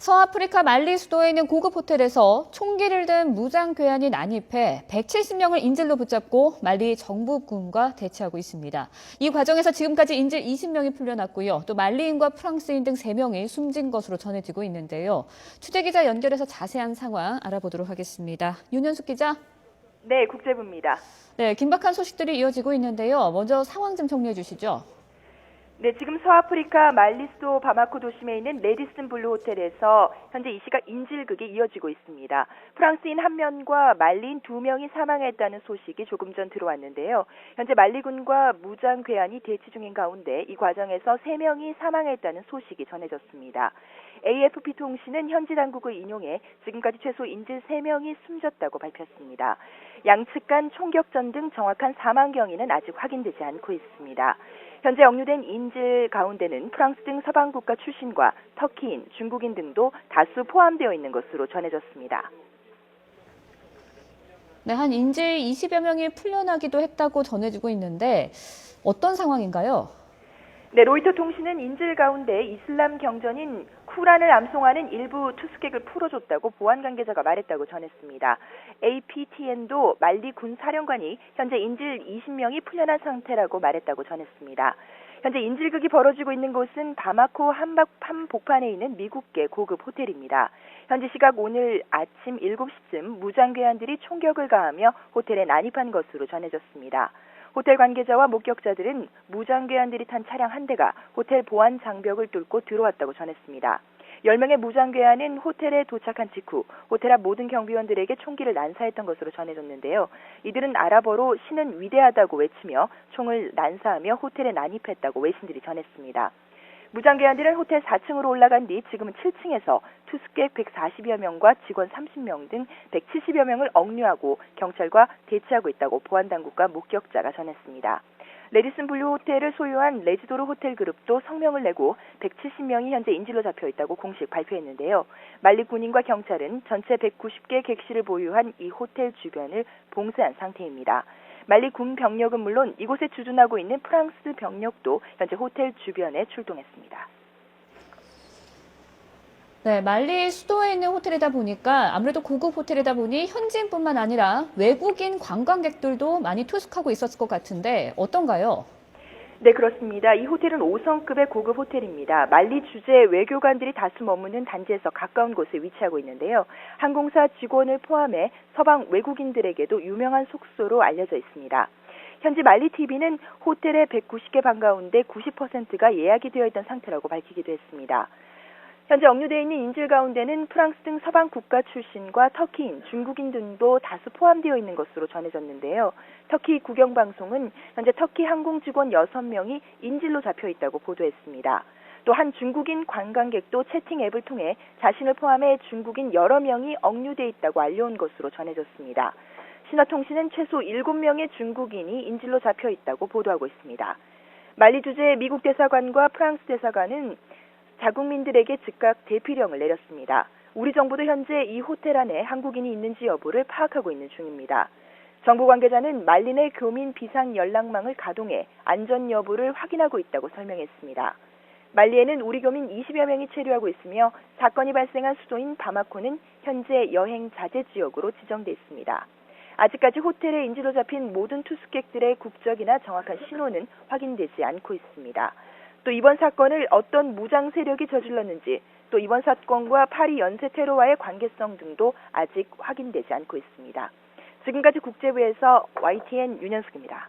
서아프리카 말리 수도에 있는 고급 호텔에서 총기를 든 무장 괴한이 난입해 170명을 인질로 붙잡고 말리 정부군과 대치하고 있습니다. 이 과정에서 지금까지 인질 20명이 풀려났고요. 또 말리인과 프랑스인 등 3명이 숨진 것으로 전해지고 있는데요. 취재기자 연결해서 자세한 상황 알아보도록 하겠습니다. 윤현숙 기자. 네, 국제부입니다. 네, 긴박한 소식들이 이어지고 있는데요. 먼저 상황 좀 정리해 주시죠. 네, 지금 서아프리카 말리 수도 바마코 도심에 있는 레디슨 블루 호텔에서 현재 이 시각 인질극이 이어지고 있습니다. 프랑스인 1명과 말리인 2명이 사망했다는 소식이 조금 전 들어왔는데요. 현재 말리군과 무장 괴한이 대치 중인 가운데 이 과정에서 3명이 사망했다는 소식이 전해졌습니다. AFP 통신은 현지 당국을 인용해 지금까지 최소 인질 3명이 숨졌다고 밝혔습니다. 양측 간 총격전 등 정확한 사망 경위는 아직 확인되지 않고 있습니다. 현재 억류된 인질 가운데는 프랑스 등 서방 국가 출신과 터키인, 중국인 등도 다수 포함되어 있는 것으로 전해졌습니다. 네, 한 인질 20여 명이 풀려나기도 했다고 전해지고 있는데 어떤 상황인가요? 네, 로이터 통신은 인질 가운데 이슬람 경전인 쿠란을 암송하는 일부 투스객을 풀어줬다고 보안 관계자가 말했다고 전했습니다. APTN도 말리 군 사령관이 현재 인질 20명이 풀려난 상태라고 말했다고 전했습니다. 현재 인질극이 벌어지고 있는 곳은 바마코 한복판에 있는 미국계 고급 호텔입니다. 현지 시각 오늘 아침 7시쯤 무장괴한들이 총격을 가하며 호텔에 난입한 것으로 전해졌습니다. 호텔 관계자와 목격자들은 무장괴한들이 탄 차량 한 대가 호텔 보안 장벽을 뚫고 들어왔다고 전했습니다. 10명의 무장괴한은 호텔에 도착한 직후 호텔 앞 모든 경비원들에게 총기를 난사했던 것으로 전해졌는데요. 이들은 아랍어로 신은 위대하다고 외치며 총을 난사하며 호텔에 난입했다고 외신들이 전했습니다. 무장괴한들은 호텔 4층으로 올라간 뒤 지금은 7층에서 투숙객 140여 명과 직원 30명 등 170여 명을 억류하고 경찰과 대치하고 있다고 보안당국과 목격자가 전했습니다. 레디슨 블루 호텔을 소유한 레지도르 호텔 그룹도 성명을 내고 170명이 현재 인질로 잡혀 있다고 공식 발표했는데요. 말리 군인과 경찰은 전체 190개 객실을 보유한 이 호텔 주변을 봉쇄한 상태입니다. 말리 군 병력은 물론 이곳에 주둔하고 있는 프랑스 병력도 현재 호텔 주변에 출동했습니다. 네, 말리 수도에 있는 호텔이다 보니까 아무래도 고급 호텔이다 보니 현지인뿐만 아니라 외국인 관광객들도 많이 투숙하고 있었을 것 같은데 어떤가요? 네, 그렇습니다. 이 호텔은 5성급의 고급 호텔입니다. 말리 주재 외교관들이 다수 머무는 단지에서 가까운 곳에 위치하고 있는데요. 항공사 직원을 포함해 서방 외국인들에게도 유명한 숙소로 알려져 있습니다. 현지 말리 TV는 호텔의 190개 방 가운데 90%가 예약이 되어 있던 상태라고 밝히기도 했습니다. 현재 억류되어 있는 인질 가운데는 프랑스 등 서방 국가 출신과 터키인, 중국인 등도 다수 포함되어 있는 것으로 전해졌는데요. 터키 국영방송은 현재 터키 항공 직원 6명이 인질로 잡혀 있다고 보도했습니다. 또 한 중국인 관광객도 채팅 앱을 통해 자신을 포함해 중국인 여러 명이 억류돼 있다고 알려온 것으로 전해졌습니다. 신화통신은 최소 7명의 중국인이 인질로 잡혀 있다고 보도하고 있습니다. 말리 주재 미국 대사관과 프랑스 대사관은 자국민들에게 즉각 대피령을 내렸습니다. 우리 정부도 현재 이 호텔 안에 한국인이 있는지 여부를 파악하고 있는 중입니다. 정부 관계자는 말리 내 교민 비상 연락망을 가동해 안전 여부를 확인하고 있다고 설명했습니다. 말리에는 우리 교민 20여 명이 체류하고 있으며 사건이 발생한 수도인 바마코는 현재 여행 자제 지역으로 지정돼 있습니다. 아직까지 호텔에 인질로 잡힌 모든 투숙객들의 국적이나 정확한 신원은 확인되지 않고 있습니다. 또 이번 사건을 어떤 무장 세력이 저질렀는지, 또 이번 사건과 파리 연쇄 테러와의 관계성 등도 아직 확인되지 않고 있습니다. 지금까지 국제부에서 YTN 윤현숙입니다.